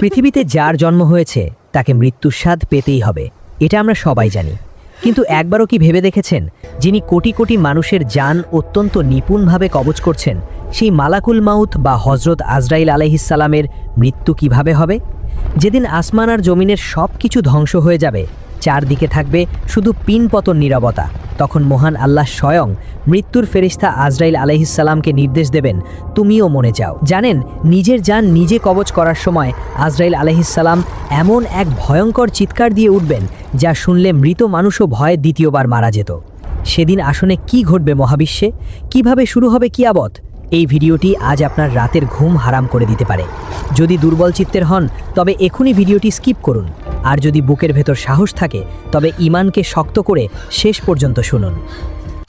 পৃথিবীতে যার জন্ম হয়েছে তাকে মৃত্যুর স্বাদ পেতেই হবে, এটা আমরা সবাই জানি। কিন্তু একবারও কি ভেবে দেখেছেন, যিনি কোটি কোটি মানুষের জান অত্যন্ত নিপুণভাবে কবজ করছেন, সেই মালাকুল মাউত বা হজরত আজরাইল আলাইহিসসালামের মৃত্যু কিভাবে হবে? যেদিন আসমান আর জমিনের সব কিছু ধ্বংস হয়ে যাবে, চারদিকে থাকবে শুধু পিনপতন নীরবতা, তখন মহান আল্লাহ স্বয়ং মৃত্যুর ফেরেশতা আজরাইল আলাইহিসসালামকে নির্দেশ দেবেন, তুমিও মনে যাও। জানেন, নিজের জান নিজে কবজ করার সময় আজরাইল আলাইহিসসালাম এমন এক ভয়ঙ্কর চিৎকার দিয়ে উঠবেন, যা শুনলে মৃত মানুষও ভয়ে দ্বিতীয়বার মারা যেত। সেদিন আসলে কি ঘটবে মহাবিশ্বে, কিভাবে শুরু হবে কিয়ামত? এই ভিডিওটি আজ আপনার রাতের ঘুম হারাম করে দিতে পারে। যদি দুর্বল চিত্তের হন তবে এখনই ভিডিওটি স্কিপ করুন, আর যদি বুকের ভেতর সাহস থাকে তবে ঈমানকে শক্ত করে শেষ পর্যন্ত শুনুন।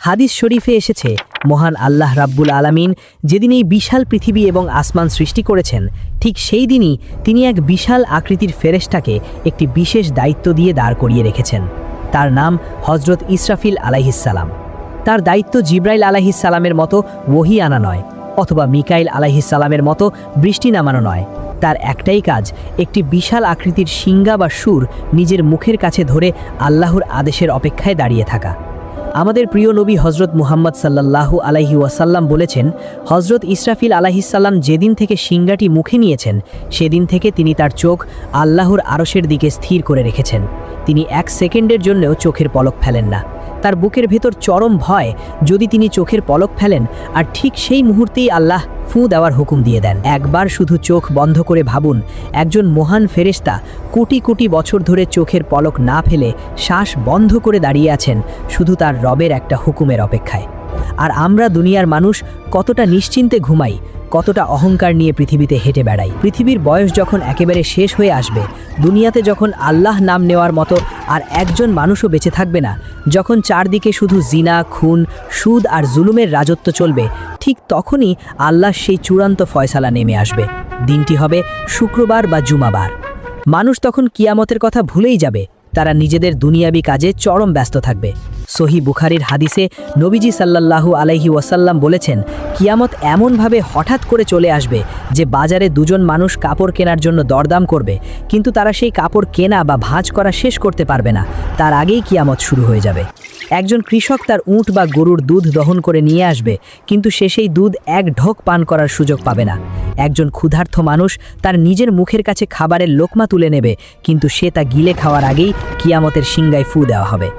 হাদিস শরীফে এসেছে, মহান আল্লাহ রাব্বুল আলামিন যেদিন এই বিশাল পৃথিবী এবং আসমান সৃষ্টি করেছেন, ঠিক সেই দিনই তিনি এক বিশাল আকৃতির ফেরেশতাকে একটি বিশেষ দায়িত্ব দিয়ে দাঁড় করিয়ে রেখেছেন। তার নাম হজরত ইসরাফিল আলাইহিসসালাম। তার দায়িত্ব জিব্রাইল আলাইহিসসালামের মতো ওহী আনা নয়, অথবা মিকাইল আলাইহিসসালামের মতো বৃষ্টি নামানো নয়। তার একটাই কাজ, একটি বিশাল আকৃতির শিঙ্গা বা সুর নিজের মুখের কাছে ধরে আল্লাহর আদেশের অপেক্ষায় দাঁড়িয়ে থাকা। আমাদের প্রিয় নবী হজরত মুহাম্মদ সাল্লাল্লাহু আলাইহি ওয়াসাল্লাম বলেছেন, হজরত ইসরাফিল আলাইহিসসালাম যেদিন থেকে শিঙ্গাটি মুখে নিয়েছেন, সেদিন থেকে তিনি তার চোখ আল্লাহর আরশের দিকে স্থির করে রেখেছেন। তিনি এক সেকেন্ডের জন্যও চোখের পলক ফেলেন না। তার বুকের ভেতর চরম ভয়, যদি তিনি চোখের পলক ফেলেন, আর ঠিক সেই মুহূর্তেই আল্লাহ ফু দেওয়ার হুকুম দিয়ে দেন। একবার শুধু চোখ বন্ধ করে ভাবুন, একজন মহান ফেরেশতা কোটি কোটি বছর ধরে চোখের পলক না ফেলে শ্বাস বন্ধ করে দাঁড়িয়ে আছেন শুধু তার রবের একটা হুকুমের অপেক্ষায়। আর আমরা দুনিয়ার মানুষ কতটা নিশ্চিন্তে ঘুমাই, কতটা অহংকার নিয়ে পৃথিবীতে হেঁটে বেড়াই। পৃথিবীর বয়স যখন একেবারে শেষ হয়ে আসবে, দুনিয়াতে যখন আল্লাহ নাম নেওয়ার মতো আর একজন মানুষও বেঁচে থাকবে না, যখন চারদিকে শুধু জিনা, খুন, সুদ আর জুলুমের রাজত্ব চলবে, ঠিক তখনই আল্লাহ সেই চূড়ান্ত ফয়সালা নেমে আসবে। দিনটি হবে শুক্রবার বা জুমাবার। মানুষ তখন কিয়ামতের কথা ভুলেই যাবে, তারা নিজেদের দুনিয়াবি কাজে চরম ব্যস্ত থাকবে। সহি বুখারীর হাদিসে নবীজি সাল্লাল্লাহু আলাইহি ওয়াসাল্লাম বলেছেন, কিয়ামত এমনভাবে হঠাৎ করে চলে আসবে যে বাজারে দুজন মানুষ কাপড় কেনার জন্য দরদাম করবে, কিন্তু তারা সেই কাপড় কেনা বা ভাঁজ করা শেষ করতে পারবে না, তার আগেই কিয়ামত শুরু হয়ে যাবে। একজন কৃষক তার উট বা গরুর দুধ দহন করে নিয়ে আসবে, কিন্তু সে সেই দুধ এক ঢোক পান করার সুযোগ পাবে না। একজন ক্ষুধার্ত মানুষ তার নিজের মুখের কাছে খাবারের লোকমা তুলে নেবে, কিন্তু সে তা গিলে খাওয়ার আগেই কিয়ামতের শিঙ্গায় ফু দেওয়া হবে।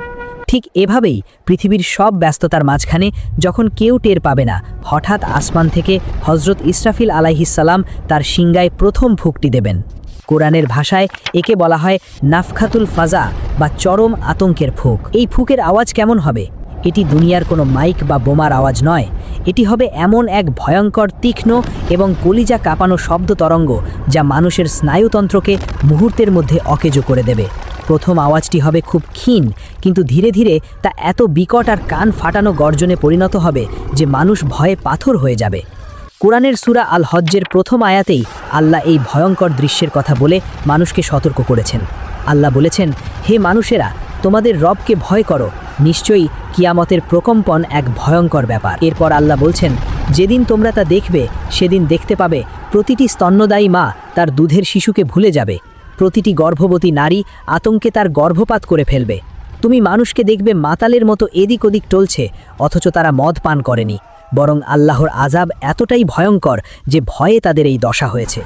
ঠিক এভাবেই পৃথিবীর সব ব্যস্ততার মাঝখানে যখন কেউ টের পাবে না, হঠাৎ আসমান থেকে হজরত ইসরাফিল আলাইহিসসালাম তার শিঙ্গায় প্রথম ফুঁকটি দেবেন। কোরআনের ভাষায় একে বলা হয় নাফখাতুল ফাজা বা চরম আতঙ্কের ফুঁক। এই ফুঁকের আওয়াজ কেমন হবে? এটি দুনিয়ার কোনো মাইক বা বোমার আওয়াজ নয়, এটি হবে এমন এক ভয়ঙ্কর, তীক্ষ্ণ এবং কলিজা কাঁপানো শব্দ তরঙ্গ, যা মানুষের স্নায়ুতন্ত্রকে মুহূর্তের মধ্যে অকেজো করে দেবে। প্রথম আওয়াজটি হবে খুব ক্ষীণ, কিন্তু ধীরে ধীরে তা এত বিকট আর কান ফাটানো গর্জনে পরিণত হবে যে মানুষ ভয়ে পাথর হয়ে যাবে। কোরআনের সূরা আল হজ্জের প্রথম আয়াতেই আল্লাহ এই ভয়ঙ্কর দৃশ্যের কথা বলে মানুষকে সতর্ক করেছেন। আল্লাহ বলেছেন, হে মানুষেরা, তোমাদের রবকে ভয় করো, নিশ্চয়ই কিয়ামতের প্রকম্পন এক ভয়ঙ্কর ব্যাপার। এরপর আল্লাহ বলছেন, যেদিন তোমরা তা দেখবে, সেদিন দেখতে পাবে প্রতিটি স্তন্যদায়ী মা তার দুধের শিশুকে ভুলে যাবে, প্রতিটি গর্ভবতী নারী আতঙ্কে তার গর্ভপাত করে ফেলবে। তুমি মানুষকে দেখবে মাতালের মতো এদিক ওদিক টলছে, অথচ তারা মদ পান করেনি, বরং আল্লাহর আযাব এতটাই ভয়ঙ্কর যে ভয়ে তাদের এই দশা হয়েছে।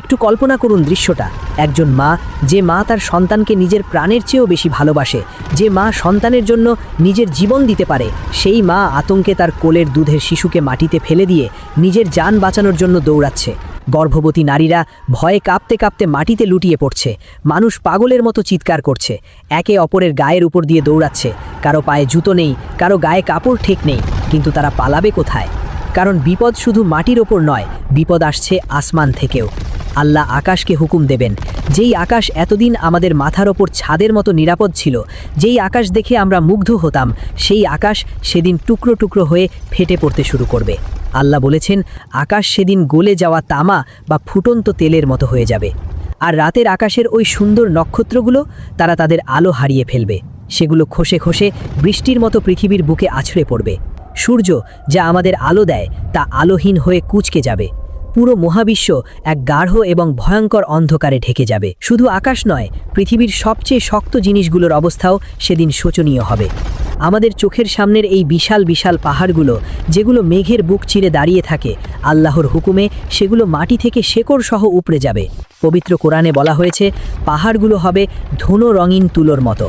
একটু কল্পনা করুন দৃশ্যটা, একজন মা, যে মা তার সন্তানকে নিজের প্রাণের চেয়েও বেশি ভালোবাসে, যে মা সন্তানের জন্য নিজের জীবন দিতে পারে, সেই মা আতঙ্কে তার কোলের দুধের শিশুকে মাটিতে ফেলে দিয়ে নিজের জান বাঁচানোর জন্য দৌড়াচ্ছে। গর্ভবতী নারীরা ভয়ে কাঁপতে কাঁপতে মাটিতে লুটিয়ে পড়ছে, মানুষ পাগলের মতো চিৎকার করছে, একে অপরের গায়ের উপর দিয়ে দৌড়াচ্ছে, কারো পায়ে জুতো নেই, কারো গায়ে কাপড় ঠিক নেই, কিন্তু তারা পালাবে কোথায়? কারণ বিপদ শুধু মাটির ওপর নয়, বিপদ আসছে আসমান থেকেও। আল্লাহ আকাশকে হুকুম দেবেন, যেই আকাশ এতদিন আমাদের মাথার ওপর ছাদের মতো নিরাপদ ছিল, যেই আকাশ দেখে আমরা মুগ্ধ হতাম, সেই আকাশ সেদিন টুকরো টুকরো হয়ে ফেটে পড়তে শুরু করবে। আল্লাহ বলেছেন, আকাশ সেদিন গলে যাওয়া তামা বা ফুটন্ত তেলের মতো হয়ে যাবে। আর রাতের আকাশের ওই সুন্দর নক্ষত্রগুলো, তারা তাদের আলো হারিয়ে ফেলবে, সেগুলো খসে খসে বৃষ্টির মতো পৃথিবীর বুকে আছড়ে পড়বে। সূর্য, যা আমাদের আলো দেয়, তা আলোহীন হয়ে কুঁচকে যাবে। পুরো মহাবিশ্ব এক গাঢ় এবং ভয়ঙ্কর অন্ধকারে ঢেকে যাবে। শুধু আকাশ নয়, পৃথিবীর সবচেয়ে শক্ত জিনিসগুলোর অবস্থাও সেদিন শোচনীয় হবে। আমাদের চোখের সামনের এই বিশাল বিশাল পাহাড়গুলো, যেগুলো মেঘের বুক চিরে দাঁড়িয়ে থাকে, আল্লাহর হুকুমে সেগুলো মাটি থেকে শেকড় সহ উপড়ে যাবে। পবিত্র কোরআনে বলা হয়েছে, পাহাড়গুলো হবে ধুনো রঙিন তুলোর মতো।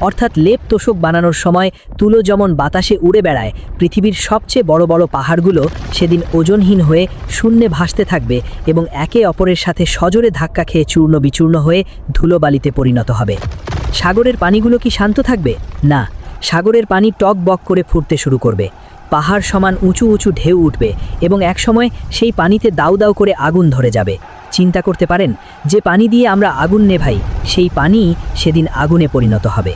অর্থাৎ লেপ তোষক বানানোর সময় তুলো যেমন বাতাসে উড়ে বেড়ায়, পৃথিবীর সবচেয়ে বড় বড় পাহাড়গুলো সেদিন ওজনহীন হয়ে শূন্যে ভাসতে থাকবে এবং একে অপরের সাথে সজোরে ধাক্কা খেয়ে চূর্ণ বিচূর্ণ হয়ে ধুলোবালিতে পরিণত হবে। সাগরের পানিগুলো কি শান্ত থাকবে? না, সাগরের পানি টক বক করে ফুটতে শুরু করবে। পাহাড় সমান উঁচু উঁচু ঢেউ উঠবে এবং একসময় সেই পানিতে দাউ দাউ করে আগুন ধরে যাবে। চিন্তা করতে পারেন, যে পানি দিয়ে আমরা আগুন নেভাই, সেই পানি সেদিন আগুনে পরিণত হবে।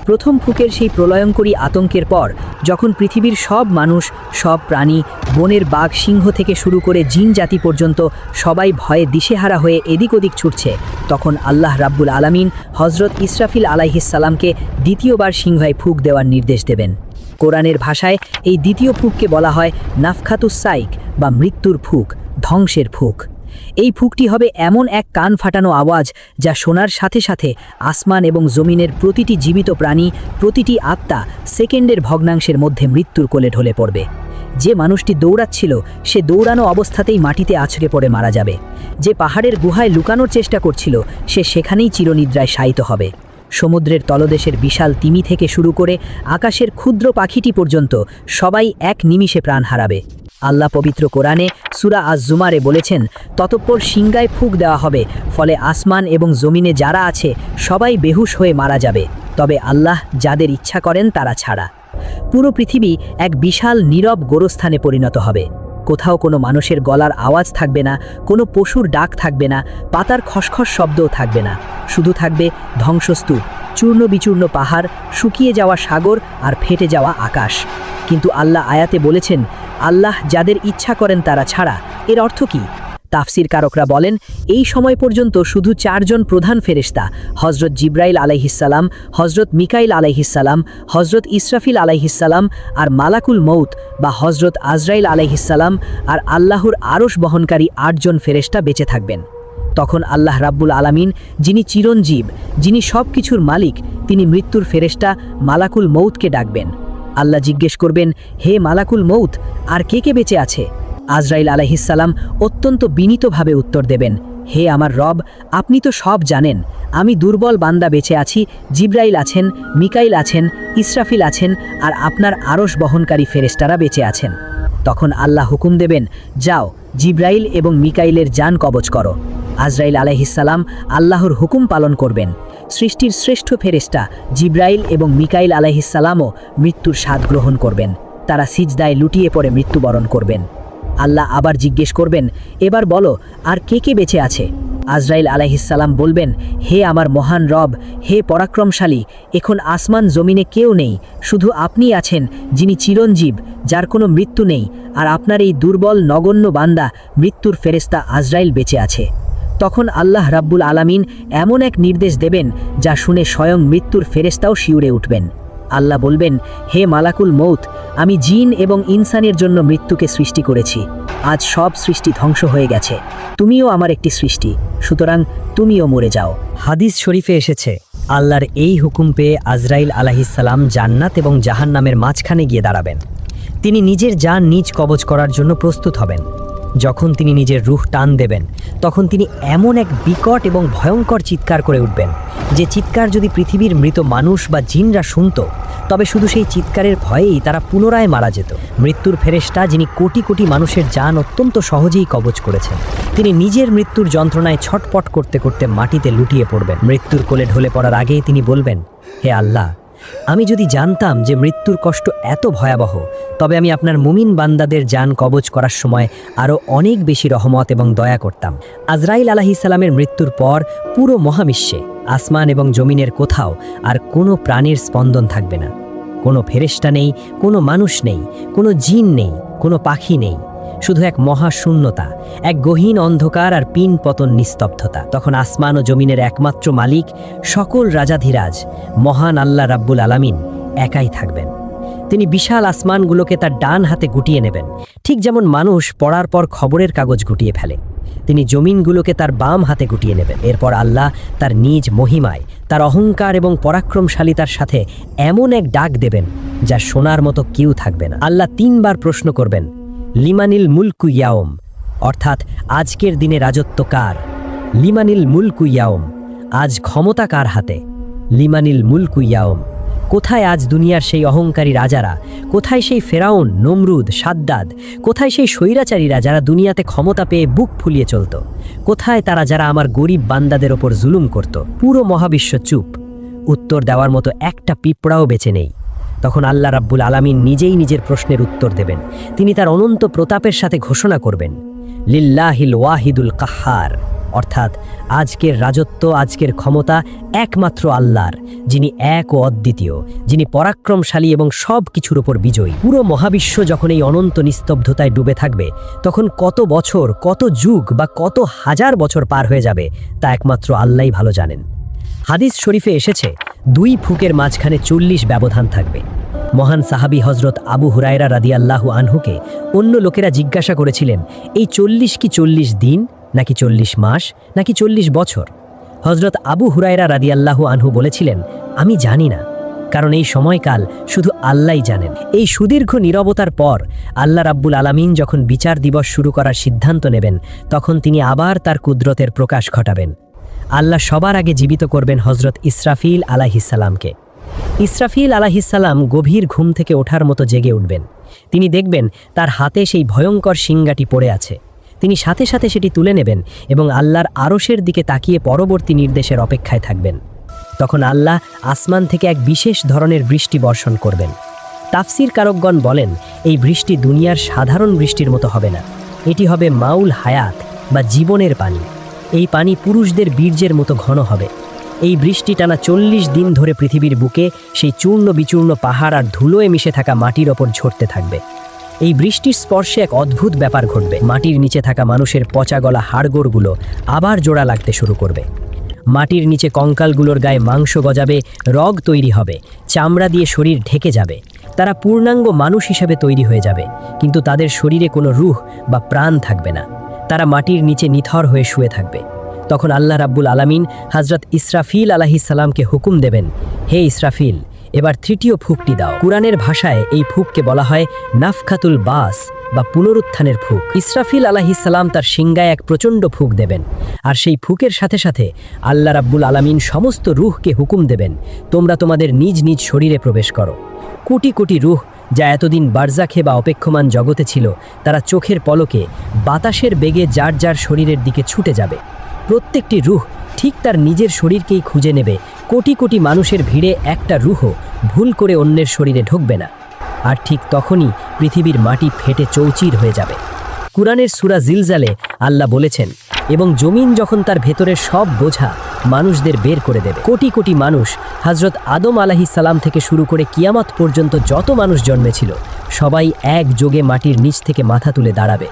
প্রথম ফুকের সেই প্রলয়ঙ্করী আতঙ্কের পর, যখন পৃথিবীর সব মানুষ, সব প্রাণী, বনের বাঘ সিংহ থেকে শুরু করে জিন জাতি পর্যন্ত সবাই ভয়ে দিশেহারা হয়ে এদিক ওদিক ছুটছে, তখন আল্লাহ রাব্বুল আলামিন হজরত ইসরাফিল আলাইহিসসালামকে দ্বিতীয়বার সিংহায় ফুক দেওয়ার নির্দেশ দেবেন। কোরআনের ভাষায় এই দ্বিতীয় ফুককে বলা হয় নাফখাতুস সাইক বা মৃত্যুর ফুক, ধ্বংসের ফুক। এই ফুকটি হবে এমন এক কান ফাটানো আওয়াজ, যা শোনার সাথে সাথে আসমান এবং জমিনের প্রতিটি জীবিত প্রাণী, প্রতিটি আত্মা সেকেন্ডের ভগ্নাংশের মধ্যে মৃত্যুর কোলে ঢলে পড়বে। যে মানুষটি দৌড়াচ্ছিল, সে দৌড়ানো অবস্থাতেই মাটিতে আছড়ে পড়ে মারা যাবে। যে পাহাড়ের গুহায় লুকানোর চেষ্টা করছিল, সে সেখানেই চিরনিদ্রায় শায়িত হবে। সমুদ্রের তলদেশের বিশাল তিমি থেকে শুরু করে আকাশের ক্ষুদ্র পাখিটি পর্যন্ত সবাই এক নিমিষে প্রাণ হারাবে। আল্লাহ পবিত্র কোরআনে সূরা আজ-জুমারে বলেছেন, ততঃপর সিংহায় ফুঁক দেওয়া হবে, ফলে আসমান এবং জমিনে যারা আছে সবাই বেহুশ হয়ে মারা যাবে, তবে আল্লাহ যাদের ইচ্ছা করেন তারা ছাড়া। পুরো পৃথিবী এক বিশাল নীরব গোরস্থানে পরিণত হবে। কোথাও কোনো মানুষের গলার আওয়াজ থাকবে না, কোনো পশুর ডাক থাকবে না, পাতার খসখস শব্দও থাকবে না। শুধু থাকবে ধ্বংসস্তূপ, চূর্ণ বিচূর্ণ পাহাড়, শুকিয়ে যাওয়া সাগর আর ফেটে যাওয়া আকাশ। কিন্তু আল্লাহ আয়াতে বলেছেন, আল্লাহ যাদের ইচ্ছা করেন তারা ছাড়া। এর অর্থ কি? তাফসির কারকরা বলেন, এই সময় পর্যন্ত শুধু 4 জন প্রধান ফেরেশতা, হজরত জিব্রাইল আলাইহিসসালাম, হজরত মিকাইল আলাইহিসসালাম, হজরত ইসরাফিল আলাইহিসসালাম আর মালাকুল মৌত বা হজরত আজরাইল আলাইহিসসালাম আর আল্লাহর আরশ বহনকারী 8 জন ফেরেশতা বেঁচে থাকবেন। তখন আল্লাহ রাব্বুল আলামিন, যিনি চিরঞ্জীব, যিনি সব কিছুর মালিক, তিনি মৃত্যুর ফেরেশতা মালাকুল মৌতকে ডাকবেন। আল্লাহ জিজ্ঞেস করবেন, হে মালাকুল মৌত, আর কে কে বেঁচে আছে? আজরাইল আলাইহিসসালাম অত্যন্ত বিনীতভাবে উত্তর দেবেন, হে আমার রব, আপনি তো সব জানেন। আমি দুর্বল বান্দা বেঁচে আছি, জিব্রাইল আছেন, মিকাইল আছেন, ইসরাফিল আছেন আর আপনার আরশ বহনকারী ফেরেশতারা বেঁচে আছেন। তখন আল্লাহ হুকুম দেবেন, যাও, জিব্রাইল এবং মিকাইলের জান কবজ করো। আজরাইল আলাইহিসসালাম আল্লাহর হুকুম পালন করবেন। সৃষ্টির শ্রেষ্ঠ ফেরেশতা জিব্রাইল এবং মিকাইল আলাইহিসসালামও মৃত্যুর স্বাদ গ্রহণ করবেন। তারা সিজদায় লুটিয়ে পড়ে মৃত্যুবরণ করবেন। আল্লাহ আবার জিজ্ঞেস করবেন, এবার বলো, আর কে কে বেঁচে আছে? আজরাইল আলাইহিসসালাম বলবেন, হে আমার মহান রব, হে পরাক্রমশালী, এখন আসমান জমিনে কেউ নেই, শুধু আপনি আছেন, যিনি চিরঞ্জীব, যার কোনো মৃত্যু নেই, আর আপনার এই দুর্বল নগণ্য বান্দা মৃত্যুর ফেরেশতা আজরাইল বেঁচে আছে। তখন আল্লাহ রাব্বুল আলামিন এমন এক নির্দেশ দেবেন, যা শুনে স্বয়ং মৃত্যুর ফেরেশতাও শিউরে উঠবেন। আল্লাহ বলবেন, হে মালাকুল মৌত, আমি জিন এবং ইনসানের জন্য মৃত্যুকে সৃষ্টি করেছি। আজ সব সৃষ্টি ধ্বংস হয়ে গেছে, তুমিও আমার একটি সৃষ্টি, সুতরাং তুমিও মরে যাও। হাদিস শরীফে এসেছে, আল্লাহর এই হুকুম পেয়ে আজরাইল আলাইহিসসালাম জান্নাত এবং জাহান্নামের মাঝখানে গিয়ে দাঁড়াবেন। তিনি নিজের জান নিজ কবজ করার জন্য প্রস্তুত হবেন। যখন তিনি নিজের রূহ টান দেবেন, তখন তিনি এমন এক বিকট এবং ভয়ঙ্কর চিৎকার করে উঠবেন, যে চিৎকার যদি পৃথিবীর মৃত মানুষ বা জিনরা শুনত, তবে শুধু সেই চিৎকারের ভয়েই তারা পুনরায় মারা যেত। মৃত্যুর ফেরেশতা, যিনি কোটি কোটি মানুষের জান অত্যন্ত সহজেই কবজ করেছেন, তিনি নিজের মৃত্যুর যন্ত্রণায় ছটপট করতে করতে মাটিতে লুটিয়ে পড়বেন। মৃত্যুর কোলে ঢলে পড়ার আগেই তিনি বলবেন, হে আল্লাহ, আমি যদি জানতাম যে মৃত্যুর কষ্ট এত ভয়াবহ, তবে আমি আপনার মুমিন বান্দাদের জান কবজ করার সময় আরও অনেক বেশি রহমত এবং দয়া করতাম। আজরাইল আলাইহিসসালামের মৃত্যুর পর পুরো মহাবিশ্বে, আসমান এবং জমিনের কোথাও আর কোনো প্রাণীর স্পন্দন থাকবে না। কোনো ফেরেশতা নেই, কোনো মানুষ নেই, কোনো জিন নেই, কোনো পাখি নেই, শুধু এক মহাশূন্যতা, এক গহীন অন্ধকার আর পিন পতন নিস্তব্ধতা। তখন আসমান ও জমিনের একমাত্র মালিক, সকল রাজাধিরাজ, মহান আল্লাহ রাব্বুল আলামিন একাই থাকবেন। তিনি বিশাল আসমানগুলোকে তার ডান হাতে গুটিয়ে নেবেন, ঠিক যেমন মানুষ পড়ার পর খবরের কাগজ গুটিয়ে ফেলে। তিনি জমিনগুলোকে তার বাম হাতে গুটিয়ে নেবেন। এরপর আল্লাহ তার নিজ মহিমায়, তার অহংকার এবং পরাক্রমশালিতার সাথে এমন এক ডাক দেবেন যা শোনার মতো কেউ থাকবে না। আল্লাহ 3 বার প্রশ্ন করবেন, লিমানিল মুলকু ইয়াওম, অর্থাৎ আজকের দিনে রাজত্ব কার? লিমানিল মুলকু ইয়াওম, আজ ক্ষমতা কার হাতে? লিমানিল মুলকু ইয়াওম, কোথায় আজ দুনিয়ার সেই অহংকারী রাজারা? কোথায় সেই ফেরাউন, নমরুদ, সাদ্দাদ? কোথায় সেই স্বৈরাচারীরা যারা দুনিয়াতে ক্ষমতা পেয়ে বুক ফুলিয়ে চলত? কোথায় তারা যারা আমার গরিব বান্দাদের ওপর জুলুম করত? পুরো মহাবিশ্ব চুপ, উত্তর দেওয়ার মতো একটা পিঁপড়াও বেঁচে নেই। তখন আল্লাহ রাব্বুল আলামিন নিজেই নিজের প্রশ্নের উত্তর দেবেন। তিনি তার অনন্ত প্রতাপের সাথে ঘোষণা করবেন, লিল্লাহিল ওয়াহিদুল কাহ্হার, অর্থাৎ আজকের রাজত্ব, আজকের ক্ষমতা একমাত্র আল্লাহর, যিনি এক ও অদ্বিতীয়, যিনি পরাক্রমশালী এবং সব কিছুর ওপর বিজয়ী। পুরো মহাবিশ্ব যখন এই অনন্ত নিস্তব্ধতায় ডুবে থাকবে, তখন কত বছর, কত যুগ বা কত হাজার বছর পার হয়ে যাবে তা একমাত্র আল্লাহই ভালো জানেন। হাদিস শরীফে এসেছে, 2 ফুকের মাঝখানে 40 ব্যবধান থাকবে। মহান সাহাবী হজরত আবু হুরায়রা রাদিয়াল্লাহু আনহুকে অন্য লোকেরা জিজ্ঞাসা করেছিলেন, এই 40 কি 40 দিন, নাকি 40 মাস, নাকি 40 বছর? হজরত আবু হুরায়রা রাদিয়াল্লাহু আনহু বলেছিলেন, আমি জানি না, কারণ এই সময়কাল শুধু আল্লাহই জানেন। এই সুদীর্ঘ নীরবতার পর আল্লাহ রাব্বুল আলামিন যখন বিচার দিবস শুরু করার সিদ্ধান্ত নেবেন, তখন তিনি আবার তার কুদরতের প্রকাশ ঘটাবেন। আল্লাহ সবার আগে জীবিত করবেন হজরত ইসরাফিল আলাইহিসসালামকে। ইসরাফিল আলাইহিসসালাম গভীর ঘুম থেকে ওঠার মতো জেগে উঠবেন। তিনি দেখবেন তার হাতে সেই ভয়ঙ্কর শিঙ্গাটি পড়ে আছে। তিনি সাথে সাথে সেটি তুলে নেবেন এবং আল্লাহর আরশের দিকে তাকিয়ে পরবর্তী নির্দেশের অপেক্ষায় থাকবেন। তখন আল্লাহ আসমান থেকে এক বিশেষ ধরনের বৃষ্টি বর্ষণ করবেন। তাফসির কারকগণ বলেন, এই বৃষ্টি দুনিয়ার সাধারণ বৃষ্টির মতো হবে না, এটি হবে মাউল হায়াত বা জীবনের পানি। এই পানি পুরুষদের বীর্যের মতো ঘন হবে। এই বৃষ্টি টানা 40 দিন ধরে পৃথিবীর বুকে সেই চূর্ণ বিচূর্ণ পাহাড় আর ধুলোয় মিশে থাকা মাটির ওপর ঝরতে থাকবে। এই বৃষ্টির স্পর্শে এক অদ্ভুত ব্যাপার ঘটবে। মাটির নিচে থাকা মানুষের পচা গলা হাড়গোড়গুলো আবার জোড়া লাগতে শুরু করবে। মাটির নিচে কঙ্কালগুলোর গায়ে মাংস গজাবে, রগ তৈরি হবে, চামড়া দিয়ে শরীর ঢেকে যাবে। তারা পূর্ণাঙ্গ মানুষ হিসেবে তৈরি হয়ে যাবে, কিন্তু তাদের শরীরে কোনো রূহ বা প্রাণ থাকবে না। তারা মাটির নিচে নিথর হয়ে শুয়ে থাকবে। তখন আল্লাহ রাব্বুল আলামিন হযরত ইসরাফিল আলাইহিসসালামকে হুকুম দেবেন, হে ইসরাফিল, এবার 3য় ফুকটি দাও। কুরআনের ভাষায় এই ফুককে বলা হয় নাফখাতুল বাস বা পুনরুত্থানের ফুক। ইসরাফিল আলাইহিসসালাম তার শিঙ্গায় এক প্রচণ্ড ফুক দেবেন, আর সেই ফুকের সাথে সাথে আল্লাহ রাব্বুল আলামিন সমস্ত রূহকে হুকুম দেবেন, তোমরা তোমাদের নিজ নিজ শরীরে প্রবেশ করো। কোটি কোটি রূহ যা এতদিন বারজাখে বা অপেক্ষমান জগতে ছিল, তারা চোখের পলকে বাতাসের বেগে যার যার শরীরের দিকে ছুটে যাবে। প্রত্যেকটি রূহ ঠিক তার নিজের শরীরকেই খুঁজে নেবে। কোটি কোটি মানুষের ভিড়ে একটা রূহও ভুল করে অন্যের শরীরে ঢুকবে না। আর ঠিক তখনই পৃথিবীর মাটি ফেটে চৌচির হয়ে যাবে। কুরআনের সূরা জিলজালে আল্লাহ বলেছেন, এবং জমিন যখন তার ভেতরের সব বোঝা মানুষদের বের করে দেবে। কোটি কোটি মানুষ, হযরত আদম আলাইহিসসালাম থেকে শুরু করে কিয়ামত পর্যন্ত যত মানুষ জন্মেছিল, সবাই একযোগে মাটির নিচ থেকে মাথা তুলে দাঁড়াবে।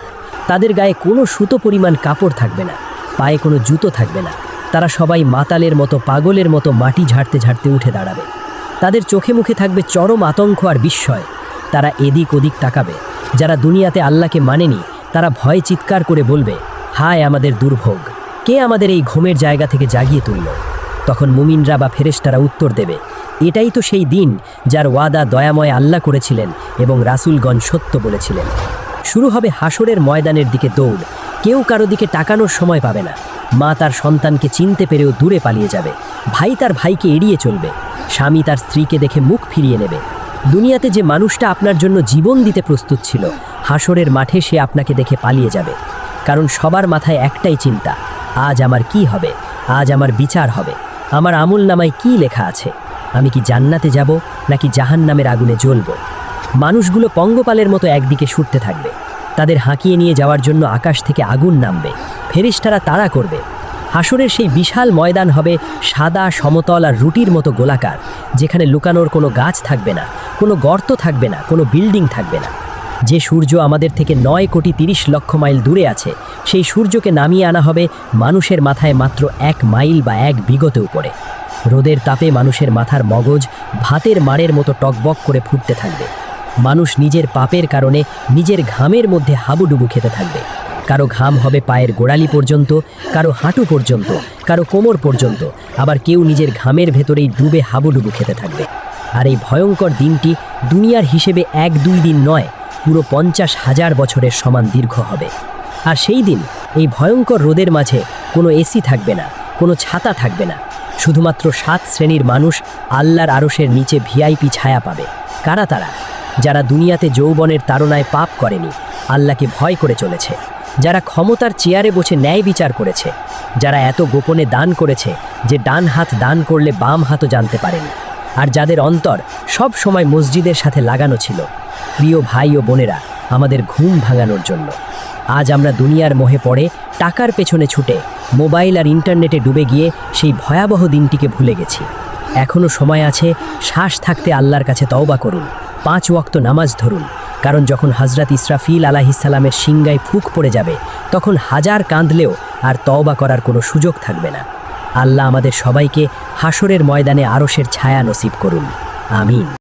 তাদের গায়ে কোনো সুতো পরিমাণ কাপড় থাকবে না, পায়ে কোনো জুতো থাকবে না। তারা সবাই মাতালের মতো, পাগলের মতো মাটি ঝাড়তে ঝাড়তে উঠে দাঁড়াবে। তাদের চোখে মুখে থাকবে চরম আতঙ্ক আর বিস্ময়। তারা এদিক ওদিক তাকাবে। যারা দুনিয়াতে আল্লাহকে মানেনি, তারা ভয় চিৎকার করে বলবে, হায় আমাদের দুর্ভোগ, কে আমাদের এই ঘুমের জায়গা থেকে জাগিয়ে তুলল? তখন মুমিনরা বা ফেরেশতারা উত্তর দেবে, এটাই তো সেই দিন যার ওয়াদা দয়াময় আল্লাহ করেছিলেন এবং রাসূলগণ সত্য বলেছিলেন। শুরু হবে হাসরের ময়দানের দিকে দৌড়। কেউ কারো দিকে তাকানোর সময় পাবে না। মা তার সন্তানকে চিনতে পেরেও দূরে পালিয়ে যাবে। ভাই তার ভাইকে এড়িয়ে চলবে। স্বামী তার স্ত্রীকে দেখে মুখ ফিরিয়ে নেবে। দুনিয়াতে যে মানুষটা আপনার জন্য জীবন দিতে প্রস্তুত ছিল, হাসরের মাঠে সে আপনাকে দেখে পালিয়ে যাবে। কারণ সবার মাথায় একটাই চিন্তা, আজ আমার কি হবে, আজ আমার বিচার হবে, আমার আমলনামায় কি লেখা আছে, আমি কি জান্নাতে যাব নাকি জাহান্নামের আগুনে জ্বলব। মানুষগুলো পঙ্গপালের মতো একদিকে ছুটতে থাকবে। তাদের হাঁকিয়ে নিয়ে যাওয়ার জন্য আকাশ থেকে আগুন নামবে। ফেরেশতারা তাড়া করবে। হাসরের সেই বিশাল ময়দান হবে সাদা, সমতল আর রুটির মতো গোলাকার, যেখানে লুকানোর কোনো গাছ থাকবে না, কোনো গর্ত থাকবে না, কোনো বিল্ডিং থাকবে না। যে সূর্য আমাদের থেকে 9,30,00,000 মাইল দূরে আছে, সেই সূর্যকে নামিয়ে আনা হবে মানুষের মাথায় মাত্র 1 মাইল বা 1 বিঘতে উপরে। রোদের তাপে মানুষের মাথার মগজ ভাতের মাড়ের মতো টকবক করে ফুটতে থাকবে। মানুষ নিজের পাপের কারণে নিজের ঘামের মধ্যে হাবুডুবু খেতে থাকবে। কারো ঘাম হবে পায়ের গোড়ালি পর্যন্ত, কারো হাঁটু পর্যন্ত, কারো কোমর পর্যন্ত, আবার কেউ নিজের ঘামের ভেতরেই ডুবে হাবুডুবু খেতে থাকবে। আর এই ভয়ঙ্কর দিনটি দুনিয়ার হিসেবে 1-2 দিন নয়, পুরো 50,000 বছরের সমান দীর্ঘ হবে। আর সেই দিন এই ভয়ঙ্কর রোদের মাঝে কোনো এসি থাকবে না, কোনো ছাতা থাকবে না। শুধুমাত্র 7 শ্রেণীর মানুষ আল্লাহর আরশের নিচে ভিআইপি ছায়া পাবে। কারা তারা? যারা দুনিয়াতে যৌবনের তাড়নায় পাপ করেনি, আল্লাহকে ভয় করে চলেছে, যারা ক্ষমতার চেয়ারে বসে ন্যায় বিচার করেছে, যারা এত গোপনে দান করেছে যে ডান হাত দান করলে বাম হাতও জানতে পারেনি, আর যাদের অন্তর সব সময় মসজিদের সাথে লাগানো ছিল। প্রিয় ভাই ও বোনেরা, আমাদের ঘুম ভাঙানোর জন্য আজ আমরা দুনিয়ার মোহে পড়ে টাকার পেছনে ছুটে মোবাইল আর ইন্টারনেটে ডুবে গিয়ে সেই ভয়াবহ দিনটিকে ভুলে গেছি। এখনও সময় আছে, শ্বাস থাকতে আল্লাহর কাছে তওবা করুন, 5 ওয়াক্ত নামাজ ধরুন, কারণ যখন হজরত ইসরাফিল আলাইহিসসালামের সিংগায় ফুঁক পড়ে যাবে তখন হাজার কাঁদলেও আর তওবা করার কোনো সুযোগ থাকবে না। আল্লাহ আমাদের সবাইকে হাসরের ময়দানে আরশের ছায়া নসিব করুন। আমিন।